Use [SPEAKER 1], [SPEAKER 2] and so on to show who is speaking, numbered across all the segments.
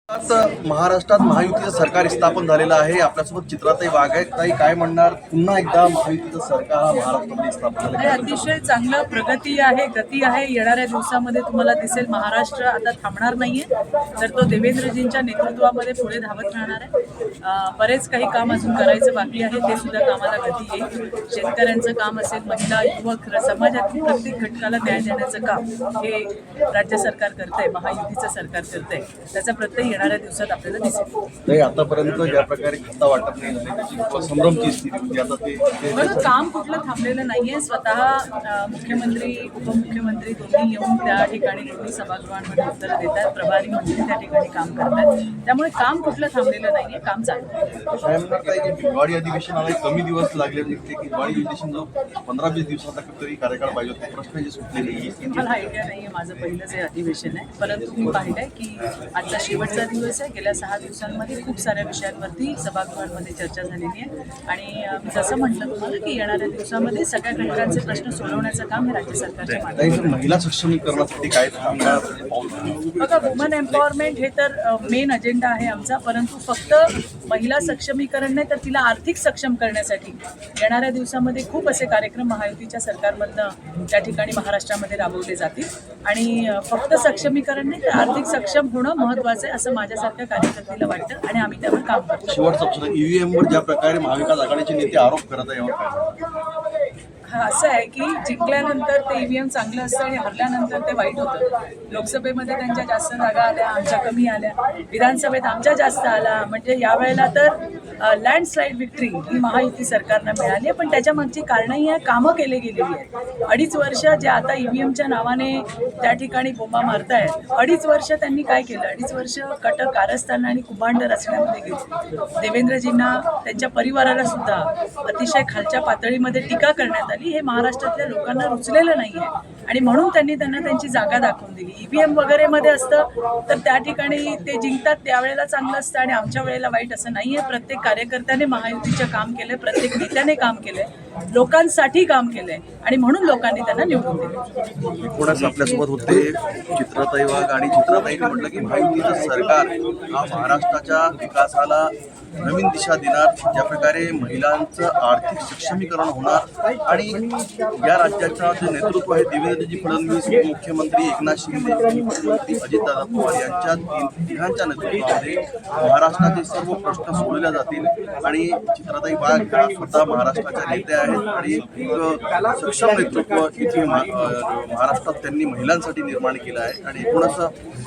[SPEAKER 1] आज महाराष्ट्रात महायुतीचं सरकार स्थापन झालेलं आहे. आपल्यासोबत चित्राताई वाघ आहेत. ताई, काय म्हणणार, पुन्हा एकदा महायुतीचं सरकार हा महाराष्ट्रामध्ये स्थापन झालं
[SPEAKER 2] हे
[SPEAKER 1] आहे?
[SPEAKER 2] अतिशय चांगलं प्रगती आहे, गती आहे. येणाऱ्या दिवसामध्ये तुम्हाला दिसेल महाराष्ट्र आता थांबणार नाहीये, तर तो देवेंद्रजींच्या नेतृत्वामध्ये पुढे धावत राहणार आहे. बरेच काही काम अजून करायचं बाकी आहे, ते सुद्धा कामाला गती येईल. शेतकऱ्यांचं काम असेल, महिला, युवक, समाजातील प्रत्येक घटकाला न्याय देण्याचं काम हे राज्य सरकार करतंय, महायुतीचं सरकार करतंय. त्याचा प्रत्यय येणाऱ्या दिवसात आपल्याला दिसेल.
[SPEAKER 1] नाही, आतापर्यंत ज्या प्रकारे खाता वाटप नाही झाले त्याची संभ्रमची स्थिती होती. आता ते
[SPEAKER 2] बरं, काम कुठलं थांबलेलं नाहीये. स्वतः मुख्यमंत्री, उपमुख्यमंत्री दोन्ही येऊन त्या ठिकाणी दोन्ही सभागृहांमध्ये उत्तरं देत आहेत. प्रभारी मंत्री त्या ठिकाणी काम करतात. त्यामुळे काम कुठलं थांबलेलं नाहीये, काम चालू आहे.
[SPEAKER 1] काय म्हणतात आहे की हिवाळी अधिवेशनाला कमी दिवस लागले, म्हणजे की हिवाळी अधिवेशन जो 15-20 दिवसाचा तरी कार्यकाळ पाहिजे होता, प्रश्न जे सुटले नाही.
[SPEAKER 2] मला आयडिया नाहीये, माझं पहिलंच हे अधिवेशन आहे. परंतु मी पाहिलंय की आजचा शेवटचा दिवस आहे. गेल्या 6 दिवसांमध्ये खूप साऱ्या विषयांवरती सभागृहांमध्ये चर्चा झालेली आहे. आणि मी जसं म्हटलं तुम्हाला की येणाऱ्या दिवसामध्ये सगळ्या घटकांचे प्रश्न सोडवण्याचं काम हे राज्य सरकारच्या माध्यमातून.
[SPEAKER 1] महिला सक्षमीकरणासाठी काय
[SPEAKER 2] बघा, वुमन एम्पॉवरमेंट हे तर मेन अजेंडा आहे आमचा. परंतु फक्त महिला सक्षमीकरण नाही, तर तिला आर्थिक सक्षम करण्यासाठी येणाऱ्या दिवसामध्ये खूप असे कार्यक्रम महायुतीच्या सरकारमधनं त्या ठिकाणी महाराष्ट्रामध्ये राबवले जातील. आणि फक्त सक्षमीकरण नाही, तर आर्थिक सक्षम होणं महत्त्वाचं आहे असं माझ्यासारख्या कार्यकर्त्याला वाटतं आणि आम्ही त्यावर काम करतो.
[SPEAKER 1] शेवटचा प्रश्न, ईव्हीएमवर ज्या प्रकारे महाविकास आघाडीचे नेते आरोप करत आहे, यावर काय?
[SPEAKER 2] हा असं आहे की जिंकल्यानंतर ते ईव्हीएम चांगलं असतं आणि हरल्यानंतर ते वाईट होतं. लोकसभेमध्ये त्यांच्या जास्त जागा आल्या, आमच्या कमी आल्या. विधानसभेत आमच्या जास्त आला. म्हणजे यावेळेला तर लँडस्लाईड विक्ट्री ही महायुती सरकारनं मिळाली आहे. पण त्याच्या मागची कारणंही आहे, कामं केली गेलेली आहेत. 2.5 वर्ष जे आता ईव्हीएमच्या नावाने त्या ठिकाणी बोंबा मारतायत, 2.5 वर्ष त्यांनी काय केलं? 2.5 वर्ष कटक, कारस्थान आणि कुभांड रचण्यामध्ये गेली. देवेंद्रजींना, त्यांच्या परिवाराला सुद्धा अतिशय खालच्या पातळीमध्ये टीका करण्यात आली. हे महाराष्ट्रातल्या लोकांना रुचलेलं नाही आहे आणि म्हणून त्यांना त्यांची जागा दाखवून दिली. ईव्हीएम वगैरे मध्ये असतं तर त्या ठिकाणी ते जिंकतात, त्यावेळेला चांगलं असतं आणि आमच्या वेळेला वाईट असं नाही आहे. प्रत्येक कार्यकर्त्याने महायुतीचं काम केलंय, प्रत्येक नेत्याने काम केलंय, लोकांसाठी काम केलंय आणि म्हणून लोकांनी त्यांना निवडून दिले.
[SPEAKER 1] कोणाच आपल्यासोबत होते चित्राताई वाघ, आणि चित्राताईने म्हटलं की महायुतीचं सरकार हा महाराष्ट्राच्या विकासाला नवीन दिशा देणार, ज्या प्रकारे महिलांचं आर्थिक सक्षमीकरण होणार आणि या राज्याचं जे नेतृत्व आहे देवेंद्रजी फडणवीस, मुख्यमंत्री एकनाथ शिंदे, मुख्यमंत्री अजितदादा पवार यांच्या तिघांच्या नेतृत्वामध्ये महाराष्ट्राचे सर्व प्रश्न सोडवले जातील. आणि चित्राताई वाघ ह्या स्वतः महाराष्ट्राच्या नेत्या आहेत आणि एक सक्षम नेतृत्व इथे महाराष्ट्रात त्यांनी महिलांसाठी निर्माण केलं आहे. आणि एकूणच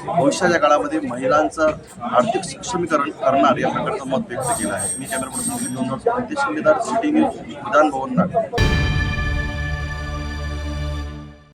[SPEAKER 1] भविष्याच्या काळामध्ये महिलांचं आर्थिक सक्षमीकरण करणार या प्रकारचं मत व्यक्त केलं आहे. मी camera person शिंदेदार, city news, Vidhan Bhavan, Nagpur.